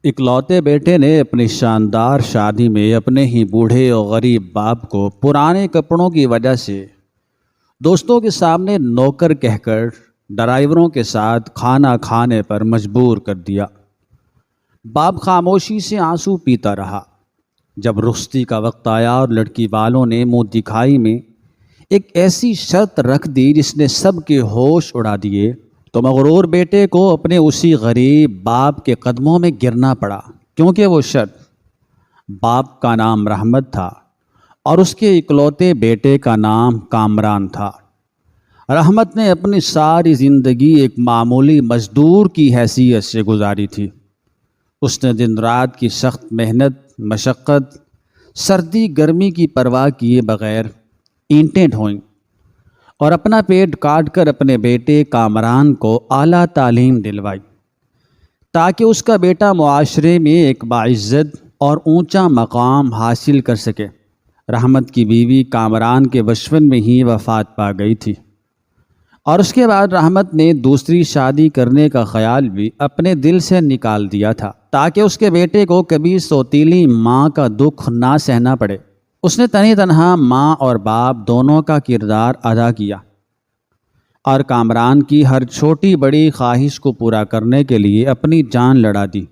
اکلوتے بیٹے نے اپنی شاندار شادی میں اپنے ہی بوڑھے اور غریب باپ کو پرانے کپڑوں کی وجہ سے دوستوں کے سامنے نوکر کہہ کر ڈرائیوروں کے ساتھ کھانا کھانے پر مجبور کر دیا۔ باپ خاموشی سے آنسو پیتا رہا۔ جب رخصتی کا وقت آیا اور لڑکی والوں نے منہ دکھائی میں ایک ایسی شرط رکھ دی جس نے سب کے ہوش اڑا دیے، تو مغرور بیٹے کو اپنے اسی غریب باپ کے قدموں میں گرنا پڑا، کیونکہ وہ شرط باپ کا نام رحمت تھا اور اس کے اکلوتے بیٹے کا نام کامران تھا۔ رحمت نے اپنی ساری زندگی ایک معمولی مزدور کی حیثیت سے گزاری تھی۔ اس نے دن رات کی سخت محنت، مشقت، سردی گرمی کی پرواہ کیے بغیر اینٹیں ڈھوئیں اور اپنا پیٹ کاٹ کر اپنے بیٹے کامران کو اعلیٰ تعلیم دلوائی، تاکہ اس کا بیٹا معاشرے میں ایک باعزت اور اونچا مقام حاصل کر سکے۔ رحمت کی بیوی کامران کے بچپن میں ہی وفات پا گئی تھی، اور اس کے بعد رحمت نے دوسری شادی کرنے کا خیال بھی اپنے دل سے نکال دیا تھا، تاکہ اس کے بیٹے کو کبھی سوتیلی ماں کا دکھ نہ سہنا پڑے۔ اس نے تنہی تنہا ماں اور باپ دونوں کا کردار ادا کیا اور کامران کی ہر چھوٹی بڑی خواہش کو پورا کرنے کے لیے اپنی جان لڑا دی۔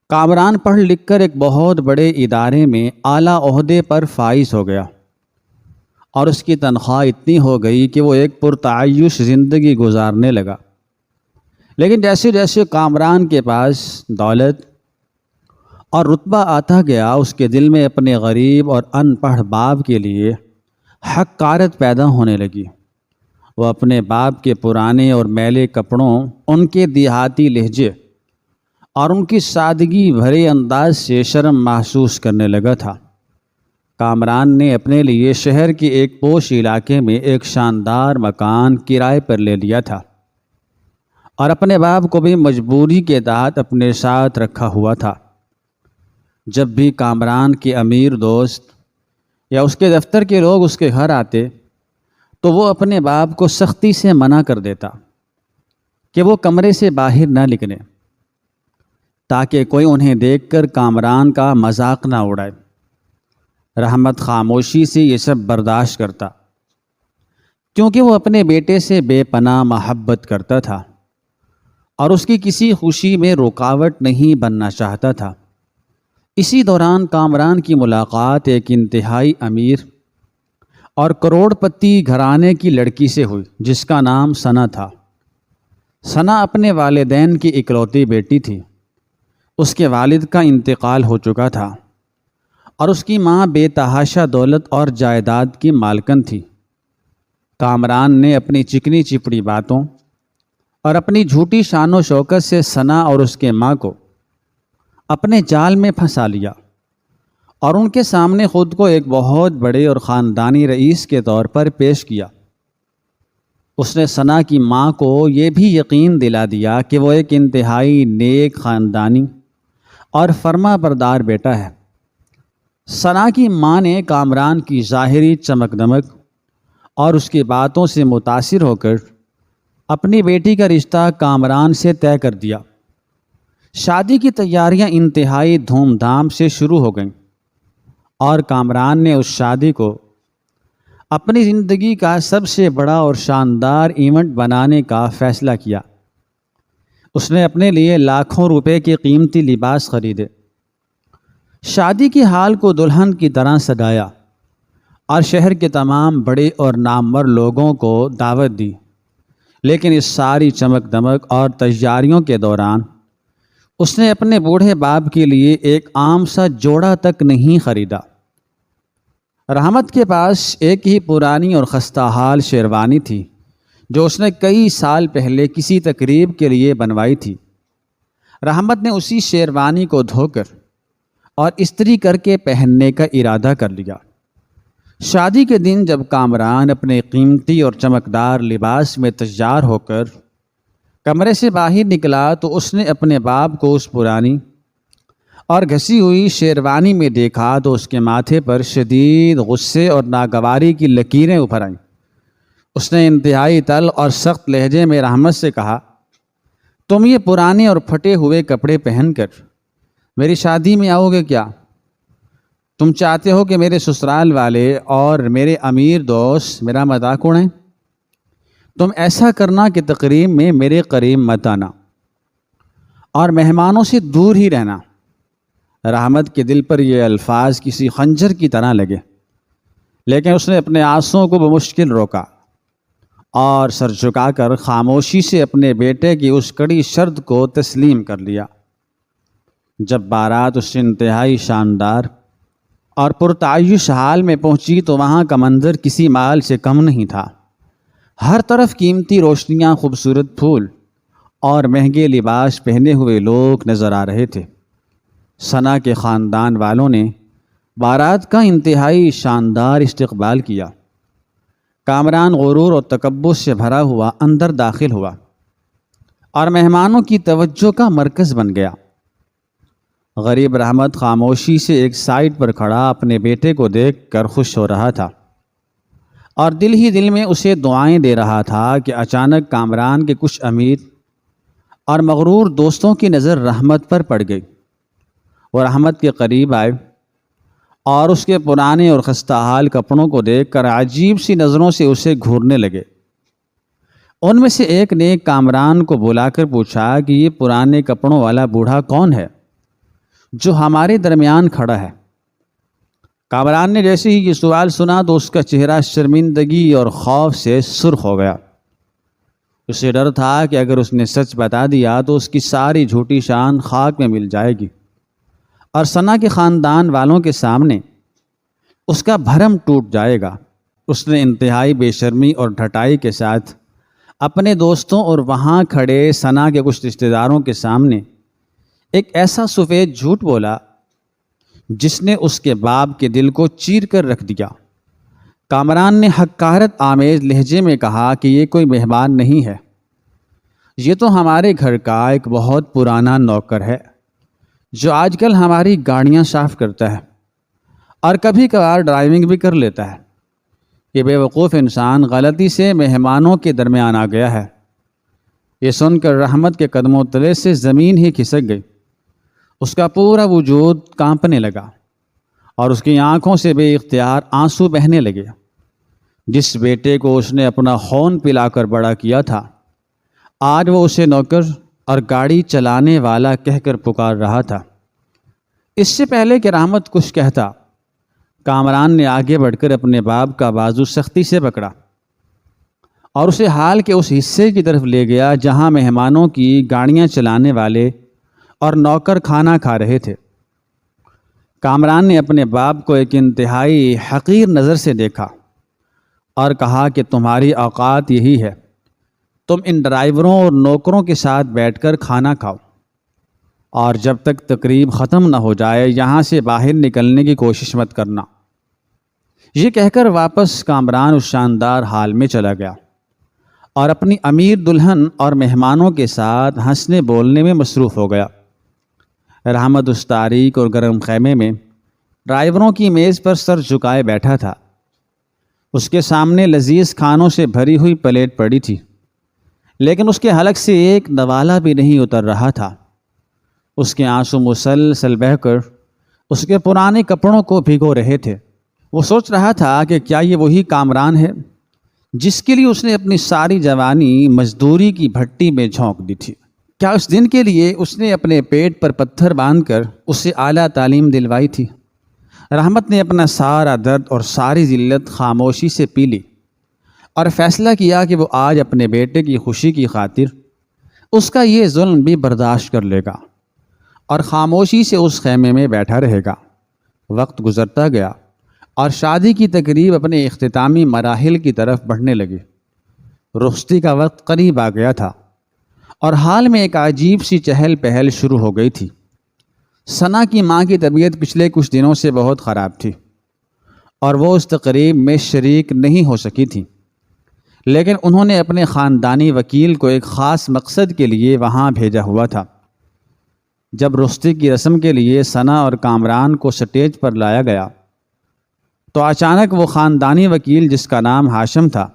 کامران پڑھ لکھ کر ایک بہت بڑے ادارے میں اعلیٰ عہدے پر فائز ہو گیا، اور اس کی تنخواہ اتنی ہو گئی کہ وہ ایک پرتعیش زندگی گزارنے لگا۔ لیکن جیسے جیسے کامران کے پاس دولت اور رتبہ آتا گیا، اس کے دل میں اپنے غریب اور ان پڑھ باپ کے لیے حقارت پیدا ہونے لگی۔ وہ اپنے باپ کے پرانے اور میلے کپڑوں، ان کے دیہاتی لہجے اور ان کی سادگی بھرے انداز سے شرم محسوس کرنے لگا تھا۔ کامران نے اپنے لیے شہر کے ایک پوش علاقے میں ایک شاندار مکان کرائے پر لے لیا تھا، اور اپنے باپ کو بھی مجبوری کے تحت اپنے ساتھ رکھا ہوا تھا۔ جب بھی کامران کے امیر دوست یا اس کے دفتر کے لوگ اس کے گھر آتے تو وہ اپنے باپ کو سختی سے منع کر دیتا کہ وہ کمرے سے باہر نہ نکلیں، تاکہ کوئی انہیں دیکھ کر کامران کا مذاق نہ اڑائے۔ رحمت خاموشی سے یہ سب برداشت کرتا، کیونکہ وہ اپنے بیٹے سے بے پناہ محبت کرتا تھا اور اس کی کسی خوشی میں رکاوٹ نہیں بننا چاہتا تھا۔ اسی دوران کامران کی ملاقات ایک انتہائی امیر اور کروڑ پتی گھرانے کی لڑکی سے ہوئی، جس کا نام ثنا تھا۔ ثنا اپنے والدین کی اکلوتی بیٹی تھی۔ اس کے والد کا انتقال ہو چکا تھا اور اس کی ماں بے تحاشا دولت اور جائیداد کی مالکن تھی۔ کامران نے اپنی چکنی چپڑی باتوں اور اپنی جھوٹی شان و شوکت سے ثنا اور اس کے ماں کو اپنے جال میں پھنسا لیا، اور ان کے سامنے خود کو ایک بہت بڑے اور خاندانی رئیس کے طور پر پیش کیا۔ اس نے ثنا کی ماں کو یہ بھی یقین دلا دیا کہ وہ ایک انتہائی نیک خاندانی اور فرما بردار بیٹا ہے۔ ثنا کی ماں نے کامران کی ظاہری چمک دمک اور اس کی باتوں سے متاثر ہو کر اپنی بیٹی کا رشتہ کامران سے طے کر دیا۔ شادی کی تیاریاں انتہائی دھوم دھام سے شروع ہو گئیں، اور کامران نے اس شادی کو اپنی زندگی کا سب سے بڑا اور شاندار ایونٹ بنانے کا فیصلہ کیا۔ اس نے اپنے لیے لاکھوں روپے کے قیمتی لباس خریدے، شادی کے ہال کو دلہن کی طرح سجایا اور شہر کے تمام بڑے اور نامور لوگوں کو دعوت دی۔ لیکن اس ساری چمک دمک اور تیاریوں کے دوران اس نے اپنے بوڑھے باپ کے لیے ایک عام سا جوڑا تک نہیں خریدا۔ رحمت کے پاس ایک ہی پرانی اور خستہ حال شیروانی تھی، جو اس نے کئی سال پہلے کسی تقریب کے لیے بنوائی تھی۔ رحمت نے اسی شیروانی کو دھو کر اور استری کر کے پہننے کا ارادہ کر لیا۔ شادی کے دن جب کامران اپنے قیمتی اور چمکدار لباس میں تیار ہو کر کمرے سے باہر نکلا تو اس نے اپنے باپ کو اس پرانی اور گھسی ہوئی شیروانی میں دیکھا تو اس کے ماتھے پر شدید غصے اور ناگواری کی لکیریں ابھر آئیں۔ اس نے انتہائی تلخ اور سخت لہجے میں رحمت سے کہا، تم یہ پرانے اور پھٹے ہوئے کپڑے پہن کر میری شادی میں آؤ گے کیا؟ تم چاہتے ہو کہ میرے سسرال والے اور میرے امیر دوست میرا مذاق اڑائیں؟ تم ایسا کرنا کہ تقریب میں میرے قریب مت آنا اور مہمانوں سے دور ہی رہنا۔ رحمت کے دل پر یہ الفاظ کسی خنجر کی طرح لگے، لیکن اس نے اپنے آنسوؤں کو بمشکل روکا اور سر جھکا کر خاموشی سے اپنے بیٹے کی اس کڑی شرط کو تسلیم کر لیا۔ جب بارات اس انتہائی شاندار اور پرتعیش حال میں پہنچی تو وہاں کا منظر کسی مال سے کم نہیں تھا۔ ہر طرف قیمتی روشنیاں، خوبصورت پھول اور مہنگے لباس پہنے ہوئے لوگ نظر آ رہے تھے۔ ثنا کے خاندان والوں نے بارات کا انتہائی شاندار استقبال کیا۔ کامران غرور اور تکبر سے بھرا ہوا اندر داخل ہوا اور مہمانوں کی توجہ کا مرکز بن گیا۔ غریب رحمت خاموشی سے ایک سائڈ پر کھڑا اپنے بیٹے کو دیکھ کر خوش ہو رہا تھا اور دل ہی دل میں اسے دعائیں دے رہا تھا کہ اچانک کامران کے کچھ امیر اور مغرور دوستوں کی نظر رحمت پر پڑ گئی۔ وہ رحمت کے قریب آئے اور اس کے پرانے اور خستہ حال کپڑوں کو دیکھ کر عجیب سی نظروں سے اسے گھورنے لگے۔ ان میں سے ایک نے کامران کو بلا کر پوچھا کہ یہ پرانے کپڑوں والا بوڑھا کون ہے جو ہمارے درمیان کھڑا ہے؟ کامران نے جیسے ہی یہ سوال سنا تو اس کا چہرہ شرمندگی اور خوف سے سرخ ہو گیا۔ اسے ڈر تھا کہ اگر اس نے سچ بتا دیا تو اس کی ساری جھوٹی شان خاک میں مل جائے گی اور ثنا کے خاندان والوں کے سامنے اس کا بھرم ٹوٹ جائے گا۔ اس نے انتہائی بے شرمی اور ڈھٹائی کے ساتھ اپنے دوستوں اور وہاں کھڑے ثنا کے کچھ رشتہ داروں کے سامنے ایک ایسا سفید جھوٹ بولا جس نے اس کے باپ کے دل کو چیر کر رکھ دیا۔ کامران نے حقارت آمیز لہجے میں کہا کہ یہ کوئی مہمان نہیں ہے، یہ تو ہمارے گھر کا ایک بہت پرانا نوکر ہے جو آج کل ہماری گاڑیاں صاف کرتا ہے اور کبھی کبھار ڈرائیونگ بھی کر لیتا ہے۔ یہ بے وقوف انسان غلطی سے مہمانوں کے درمیان آ گیا ہے۔ یہ سن کر رحمت کے قدموں تلے سے زمین ہی کھسک گئی۔ اس کا پورا وجود کانپنے لگا اور اس کی آنکھوں سے بے اختیار آنسو بہنے لگے۔ جس بیٹے کو اس نے اپنا خون پلا کر بڑا کیا تھا، آج وہ اسے نوکر اور گاڑی چلانے والا کہہ کر پکار رہا تھا۔ اس سے پہلے کہ رحمت کچھ کہتا، کامران نے آگے بڑھ کر اپنے باپ کا بازو سختی سے پکڑا اور اسے حال کے اس حصے کی طرف لے گیا جہاں مہمانوں کی گاڑیاں چلانے والے اور نوکر کھانا کھا رہے تھے۔ کامران نے اپنے باپ کو ایک انتہائی حقیر نظر سے دیکھا اور کہا کہ تمہاری اوقات یہی ہے، تم ان ڈرائیوروں اور نوکروں کے ساتھ بیٹھ کر کھانا کھاؤ اور جب تک تقریب ختم نہ ہو جائے یہاں سے باہر نکلنے کی کوشش مت کرنا۔ یہ کہہ کر واپس کامران اس شاندار حال میں چلا گیا اور اپنی امیر دلہن اور مہمانوں کے ساتھ ہنسنے بولنے میں مصروف ہو گیا۔ رحمت اس تاریک اور گرم خیمے میں ڈرائیوروں کی میز پر سر جھکائے بیٹھا تھا۔ اس کے سامنے لذیذ کھانوں سے بھری ہوئی پلیٹ پڑی تھی، لیکن اس کے حلق سے ایک نوالہ بھی نہیں اتر رہا تھا۔ اس کے آنسو مسلسل بہہ کر اس کے پرانے کپڑوں کو بھگو رہے تھے۔ وہ سوچ رہا تھا کہ کیا یہ وہی کامران ہے جس کے لیے اس نے اپنی ساری جوانی مزدوری کی بھٹی میں جھونک دی تھی؟ کیا اس دن کے لیے اس نے اپنے پیٹ پر پتھر باندھ کر اسے اعلیٰ تعلیم دلوائی تھی؟ رحمت نے اپنا سارا درد اور ساری ذلت خاموشی سے پی لی اور فیصلہ کیا کہ وہ آج اپنے بیٹے کی خوشی کی خاطر اس کا یہ ظلم بھی برداشت کر لے گا اور خاموشی سے اس خیمے میں بیٹھا رہے گا۔ وقت گزرتا گیا اور شادی کی تقریب اپنے اختتامی مراحل کی طرف بڑھنے لگی۔ رخصتی کا وقت قریب آ گیا تھا اور حال میں ایک عجیب سی چہل پہل شروع ہو گئی تھی۔ ثنا کی ماں کی طبیعت پچھلے کچھ دنوں سے بہت خراب تھی اور وہ اس تقریب میں شریک نہیں ہو سکی تھی، لیکن انہوں نے اپنے خاندانی وکیل کو ایک خاص مقصد کے لیے وہاں بھیجا ہوا تھا۔ جب رخصتی کی رسم کے لیے ثنا اور کامران کو سٹیج پر لایا گیا تو اچانک وہ خاندانی وکیل جس کا نام ہاشم تھا،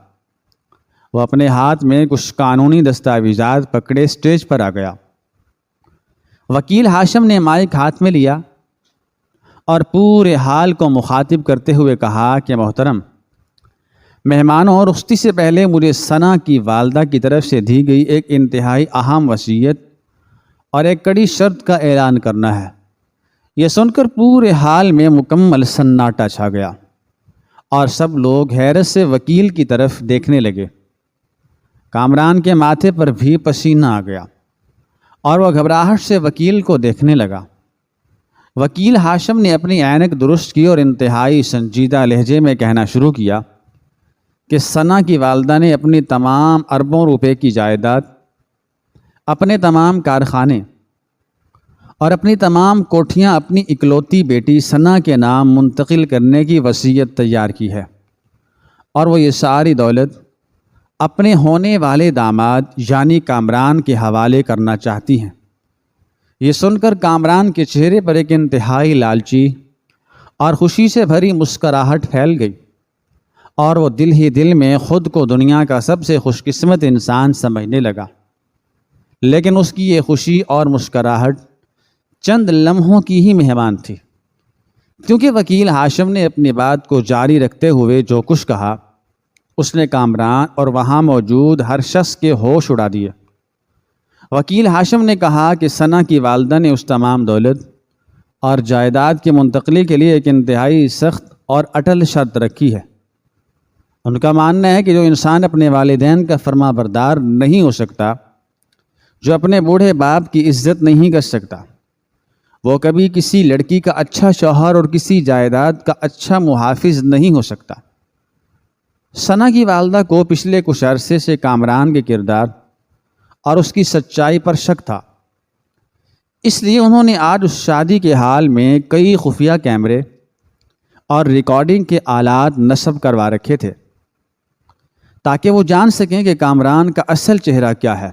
وہ اپنے ہاتھ میں کچھ قانونی دستاویزات پکڑے سٹیج پر آ گیا۔ وکیل ہاشم نے مائک ہاتھ میں لیا اور پورے حال کو مخاطب کرتے ہوئے کہا کہ محترم مہمانوں، رخصتی سے پہلے مجھے ثنا کی والدہ کی طرف سے دی گئی ایک انتہائی اہم وصیت اور ایک کڑی شرط کا اعلان کرنا ہے۔ یہ سن کر پورے حال میں مکمل سناٹا چھا گیا اور سب لوگ حیرت سے وکیل کی طرف دیکھنے لگے۔ کامران کے ماتھے پر بھی پسینہ آ گیا اور وہ گھبراہٹ سے وکیل کو دیکھنے لگا۔ وکیل ہاشم نے اپنی عینک درست کی اور انتہائی سنجیدہ لہجے میں کہنا شروع کیا کہ ثنا کی والدہ نے اپنی تمام اربوں روپے کی جائیداد، اپنے تمام کارخانے اور اپنی تمام کوٹھیاں اپنی اکلوتی بیٹی ثنا کے نام منتقل کرنے کی وصیت تیار کی ہے، اور وہ یہ ساری دولت اپنے ہونے والے داماد یعنی کامران کے حوالے کرنا چاہتی ہیں۔ یہ سن کر کامران کے چہرے پر ایک انتہائی لالچی اور خوشی سے بھری مسکراہٹ پھیل گئی اور وہ دل ہی دل میں خود کو دنیا کا سب سے خوش قسمت انسان سمجھنے لگا۔ لیکن اس کی یہ خوشی اور مسکراہٹ چند لمحوں کی ہی مہمان تھی، کیونکہ وکیل ہاشم نے اپنی بات کو جاری رکھتے ہوئے جو کچھ کہا اس نے کامران اور وہاں موجود ہر شخص کے ہوش اڑا دیے۔ وکیل ہاشم نے کہا کہ ثنا کی والدہ نے اس تمام دولت اور جائیداد کی منتقلی کے لیے ایک انتہائی سخت اور اٹل شرط رکھی ہے۔ ان کا ماننا ہے کہ جو انسان اپنے والدین کا فرما بردار نہیں ہو سکتا، جو اپنے بوڑھے باپ کی عزت نہیں کر سکتا، وہ کبھی کسی لڑکی کا اچھا شوہر اور کسی جائیداد کا اچھا محافظ نہیں ہو سکتا۔ ثنا کی والدہ کو پچھلے کچھ عرصے سے کامران کے کردار اور اس کی سچائی پر شک تھا، اس لیے انہوں نے آج اس شادی کے حال میں کئی خفیہ کیمرے اور ریکارڈنگ کے آلات نصب کروا رکھے تھے تاکہ وہ جان سکیں کہ کامران کا اصل چہرہ کیا ہے۔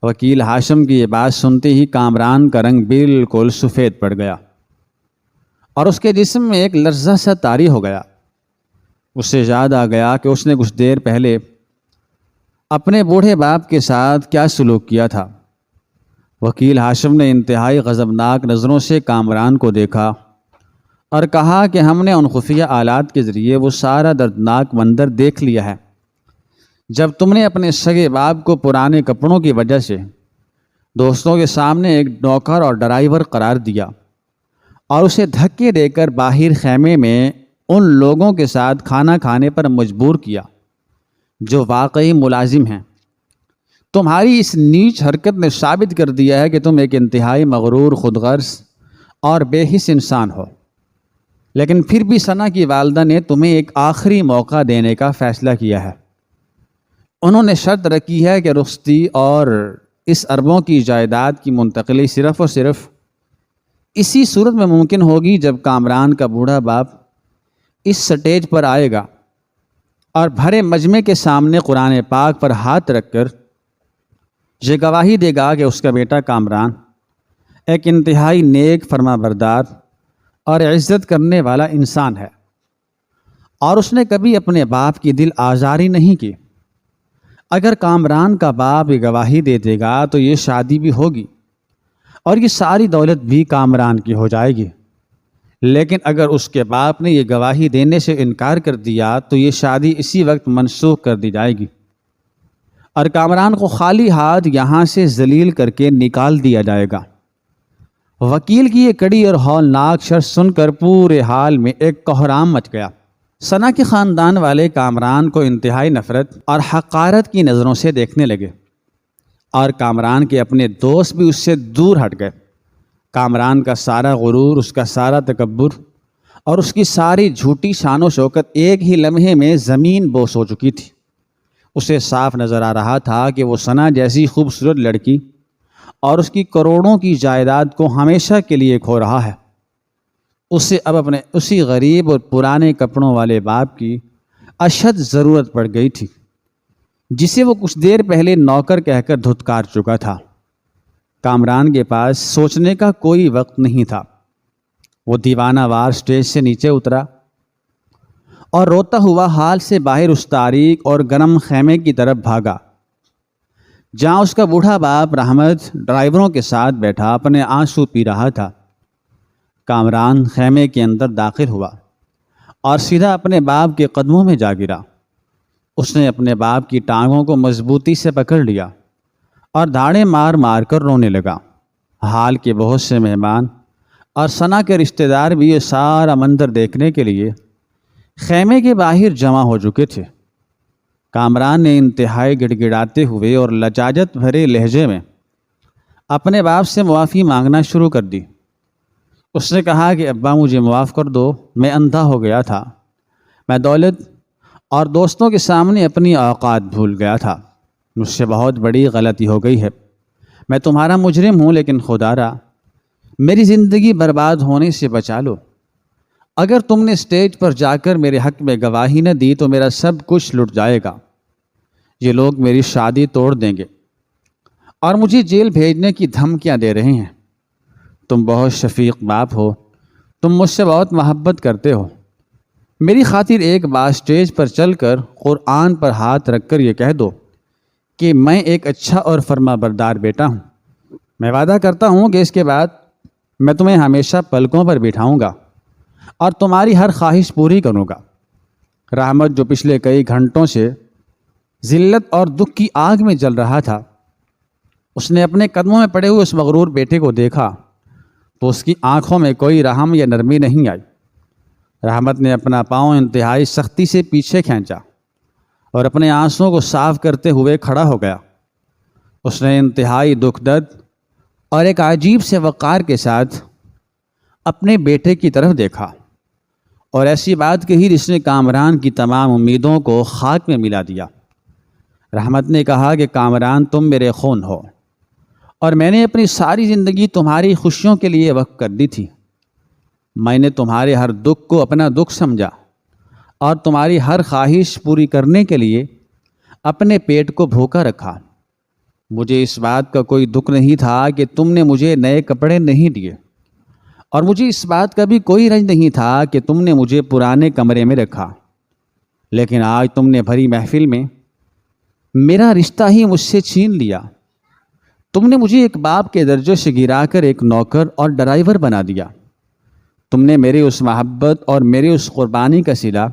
وکیل ہاشم کی یہ بات سنتے ہی کامران کا رنگ بالکل سفید پڑ گیا اور اس کے جسم میں ایک لرزہ سا طاری ہو گیا۔ اسے یاد آ گیا کہ اس نے کچھ دیر پہلے اپنے بوڑھے باپ کے ساتھ کیا سلوک کیا تھا۔ وکیل ہاشم نے انتہائی غضبناک نظروں سے کامران کو دیکھا اور کہا کہ ہم نے ان خفیہ آلات کے ذریعے وہ سارا دردناک منظر دیکھ لیا ہے جب تم نے اپنے سگے باپ کو پرانے کپڑوں کی وجہ سے دوستوں کے سامنے ایک نوکر اور ڈرائیور قرار دیا اور اسے دھکے دے کر باہر خیمے میں ان لوگوں کے ساتھ کھانا کھانے پر مجبور کیا جو واقعی ملازم ہیں۔ تمہاری اس نیچ حرکت نے ثابت کر دیا ہے کہ تم ایک انتہائی مغرور، خود غرض اور بے حس انسان ہو، لیکن پھر بھی ثنا کی والدہ نے تمہیں ایک آخری موقع دینے کا فیصلہ کیا ہے۔ انہوں نے شرط رکھی ہے کہ رخصتی اور اس اربوں کی جائیداد کی منتقلی صرف اور صرف اسی صورت میں ممکن ہوگی جب کامران کا بوڑھا باپ اس سٹیج پر آئے گا اور بھرے مجمع کے سامنے قرآن پاک پر ہاتھ رکھ کر یہ گواہی دے گا کہ اس کا بیٹا کامران ایک انتہائی نیک، فرما بردار اور عزت کرنے والا انسان ہے اور اس نے کبھی اپنے باپ کی دل آزاری نہیں کی۔ اگر کامران کا باپ یہ گواہی دے دے گا تو یہ شادی بھی ہوگی اور یہ ساری دولت بھی کامران کی ہو جائے گی، لیکن اگر اس کے باپ نے یہ گواہی دینے سے انکار کر دیا تو یہ شادی اسی وقت منسوخ کر دی جائے گی اور کامران کو خالی ہاتھ یہاں سے ذلیل کر کے نکال دیا جائے گا۔ وکیل کی یہ کڑی اور ہولناک شرط سن کر پورے حال میں ایک کوہرام مچ گیا۔ ثنا کے خاندان والے کامران کو انتہائی نفرت اور حقارت کی نظروں سے دیکھنے لگے اور کامران کے اپنے دوست بھی اس سے دور ہٹ گئے۔ کامران کا سارا غرور، اس کا سارا تکبر اور اس کی ساری جھوٹی شان و شوکت ایک ہی لمحے میں زمین بوس ہو چکی تھی۔ اسے صاف نظر آ رہا تھا کہ وہ ثنا جیسی خوبصورت لڑکی اور اس کی کروڑوں کی جائیداد کو ہمیشہ کے لیے کھو رہا ہے۔ اسے اب اپنے اسی غریب اور پرانے کپڑوں والے باپ کی اشد ضرورت پڑ گئی تھی جسے وہ کچھ دیر پہلے نوکر کہہ کر دھتکار چکا تھا۔ کامران کے پاس سوچنے کا کوئی وقت نہیں تھا۔ وہ دیوانہ وار سٹیج سے نیچے اترا اور روتا ہوا حال سے باہر اس تاریک اور گرم خیمے کی طرف بھاگا جہاں اس کا بوڑھا باپ رحمت ڈرائیوروں کے ساتھ بیٹھا اپنے آنسو پی رہا تھا۔ کامران خیمے کے اندر داخل ہوا اور سیدھا اپنے باپ کے قدموں میں جا گرا۔ اس نے اپنے باپ کی ٹانگوں کو مضبوطی سے پکڑ لیا اور دھاڑے مار مار کر رونے لگا۔ حال کے بہت سے مہمان اور ثنا کے رشتہ دار بھی یہ سارا منظر دیکھنے کے لیے خیمے کے باہر جمع ہو چکے تھے۔ کامران نے انتہائی گڑ گڑاتے ہوئے اور لجاجت بھرے لہجے میں اپنے باپ سے معافی مانگنا شروع کر دی۔ اس نے کہا کہ ابا مجھے معاف کر دو، میں اندھا ہو گیا تھا، میں دولت اور دوستوں کے سامنے اپنی اوقات بھول گیا تھا، مجھ سے بہت بڑی غلطی ہو گئی ہے، میں تمہارا مجرم ہوں، لیکن خدا را میری زندگی برباد ہونے سے بچا لو۔ اگر تم نے اسٹیج پر جا کر میرے حق میں گواہی نہ دی تو میرا سب کچھ لٹ جائے گا، یہ لوگ میری شادی توڑ دیں گے اور مجھے جیل بھیجنے کی دھمکیاں دے رہے ہیں۔ تم بہت شفیق باپ ہو، تم مجھ سے بہت محبت کرتے ہو، میری خاطر ایک بار اسٹیج پر چل کر قرآن پر ہاتھ رکھ کر یہ کہہ دو کہ میں ایک اچھا اور فرما بردار بیٹا ہوں۔ میں وعدہ کرتا ہوں کہ اس کے بعد میں تمہیں ہمیشہ پلکوں پر بٹھاؤں گا اور تمہاری ہر خواہش پوری کروں گا۔ رحمت جو پچھلے کئی گھنٹوں سے ذلت اور دکھ کی آگ میں جل رہا تھا، اس نے اپنے قدموں میں پڑے ہوئے اس مغرور بیٹے کو دیکھا تو اس کی آنکھوں میں کوئی رحم یا نرمی نہیں آئی۔ رحمت نے اپنا پاؤں انتہائی سختی سے پیچھے کھینچا اور اپنے آنسوؤں کو صاف کرتے ہوئے کھڑا ہو گیا۔ اس نے انتہائی دکھ درد اور ایک عجیب سے وقار کے ساتھ اپنے بیٹے کی طرف دیکھا اور ایسی بات کہی جس نے کامران کی تمام امیدوں کو خاک میں ملا دیا۔ رحمت نے کہا کہ کامران تم میرے خون ہو اور میں نے اپنی ساری زندگی تمہاری خوشیوں کے لیے وقف کر دی تھی۔ میں نے تمہارے ہر دکھ کو اپنا دکھ سمجھا اور تمہاری ہر خواہش پوری کرنے کے لیے اپنے پیٹ کو بھوکا رکھا۔ مجھے اس بات کا کوئی دکھ نہیں تھا کہ تم نے مجھے نئے کپڑے نہیں دیے، اور مجھے اس بات کا بھی کوئی رنج نہیں تھا کہ تم نے مجھے پرانے کمرے میں رکھا، لیکن آج تم نے بھری محفل میں میرا رشتہ ہی مجھ سے چھین لیا۔ تم نے مجھے ایک باپ کے درجے سے گرا کر ایک نوکر اور ڈرائیور بنا دیا۔ تم نے میری اس محبت اور میری اس قربانی کا صلہ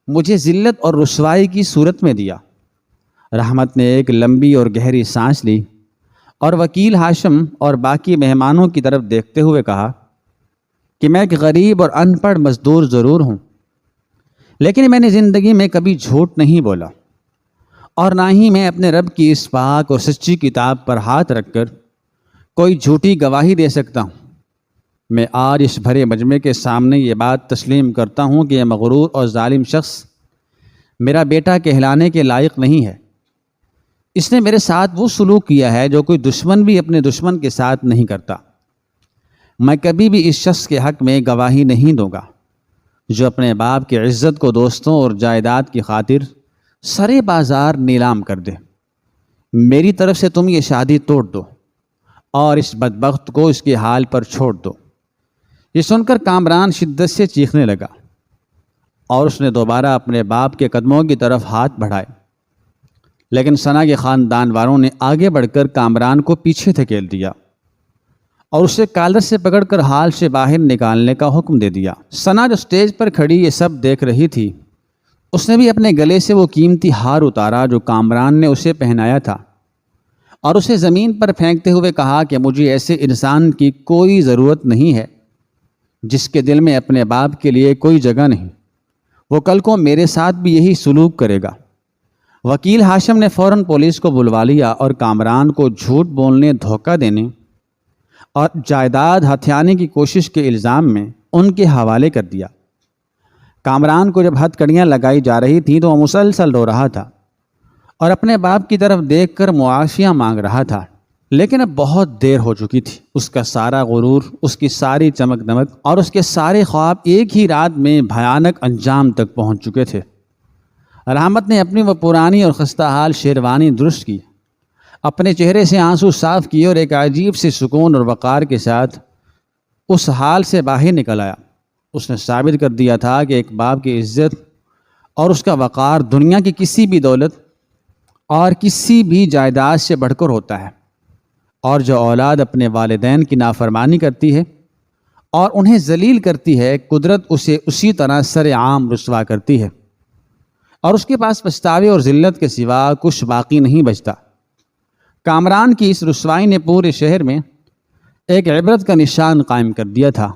مجھے ذلت اور رسوائی کی صورت میں دیا۔ رحمت نے ایک لمبی اور گہری سانس لی اور وکیل ہاشم اور باقی مہمانوں کی طرف دیکھتے ہوئے کہا کہ میں ایک غریب اور ان پڑھ مزدور ضرور ہوں، لیکن میں نے زندگی میں کبھی جھوٹ نہیں بولا، اور نہ ہی میں اپنے رب کی اس پاک اور سچی کتاب پر ہاتھ رکھ کر کوئی جھوٹی گواہی دے سکتا ہوں۔ میں آج اس بھرے مجمع کے سامنے یہ بات تسلیم کرتا ہوں کہ یہ مغرور اور ظالم شخص میرا بیٹا کہلانے کے لائق نہیں ہے۔ اس نے میرے ساتھ وہ سلوک کیا ہے جو کوئی دشمن بھی اپنے دشمن کے ساتھ نہیں کرتا۔ میں کبھی بھی اس شخص کے حق میں گواہی نہیں دوں گا جو اپنے باپ کی عزت کو دوستوں اور جائیداد کی خاطر سرے بازار نیلام کر دے۔ میری طرف سے تم یہ شادی توڑ دو اور اس بدبخت کو اس کے حال پر چھوڑ دو۔ یہ سن کر کامران شدت سے چیخنے لگا اور اس نے دوبارہ اپنے باپ کے قدموں کی طرف ہاتھ بڑھائے، لیکن ثنا کے خاندان والوں نے آگے بڑھ کر کامران کو پیچھے دھکیل دیا اور اسے کالر سے پکڑ کر ہال سے باہر نکالنے کا حکم دے دیا۔ ثنا جو اسٹیج پر کھڑی یہ سب دیکھ رہی تھی، اس نے بھی اپنے گلے سے وہ قیمتی ہار اتارا جو کامران نے اسے پہنایا تھا اور اسے زمین پر پھینکتے ہوئے کہا کہ مجھے ایسے انسان کی کوئی ضرورت نہیں ہے جس کے دل میں اپنے باپ کے لیے کوئی جگہ نہیں، وہ کل کو میرے ساتھ بھی یہی سلوک کرے گا۔ وکیل ہاشم نے فوراً پولیس کو بلوا لیا اور کامران کو جھوٹ بولنے، دھوکہ دینے اور جائیداد ہتھیانے کی کوشش کے الزام میں ان کے حوالے کر دیا۔ کامران کو جب ہتھ کڑیاں لگائی جا رہی تھیں تو وہ مسلسل رو رہا تھا اور اپنے باپ کی طرف دیکھ کر معافیاں مانگ رہا تھا، لیکن اب بہت دیر ہو چکی تھی۔ اس کا سارا غرور، اس کی ساری چمک دمک اور اس کے سارے خواب ایک ہی رات میں بھیانک انجام تک پہنچ چکے تھے۔ رحمت نے اپنی وہ پرانی اور خستہ حال شیروانی درست کی، اپنے چہرے سے آنسو صاف کیے اور ایک عجیب سے سکون اور وقار کے ساتھ اس حال سے باہر نکل آیا۔ اس نے ثابت کر دیا تھا کہ ایک باپ کی عزت اور اس کا وقار دنیا کی کسی بھی دولت اور کسی بھی جائیداد سے بڑھ کر ہوتا ہے، اور جو اولاد اپنے والدین کی نافرمانی کرتی ہے اور انہیں ذلیل کرتی ہے، قدرت اسے اسی طرح سر عام رسوا کرتی ہے، اور اس کے پاس پچھتاوے اور ذلت کے سوا کچھ باقی نہیں بچتا۔ کامران کی اس رسوائی نے پورے شہر میں ایک عبرت کا نشان قائم کر دیا تھا،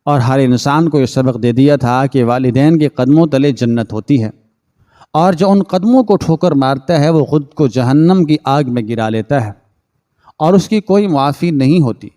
اور ہر انسان کو یہ سبق دے دیا تھا کہ والدین کے قدموں تلے جنت ہوتی ہے، اور جو ان قدموں کو ٹھوکر مارتا ہے وہ خود کو جہنم کی آگ میں گرا لیتا ہے، اور اس کی کوئی معافی نہیں ہوتی۔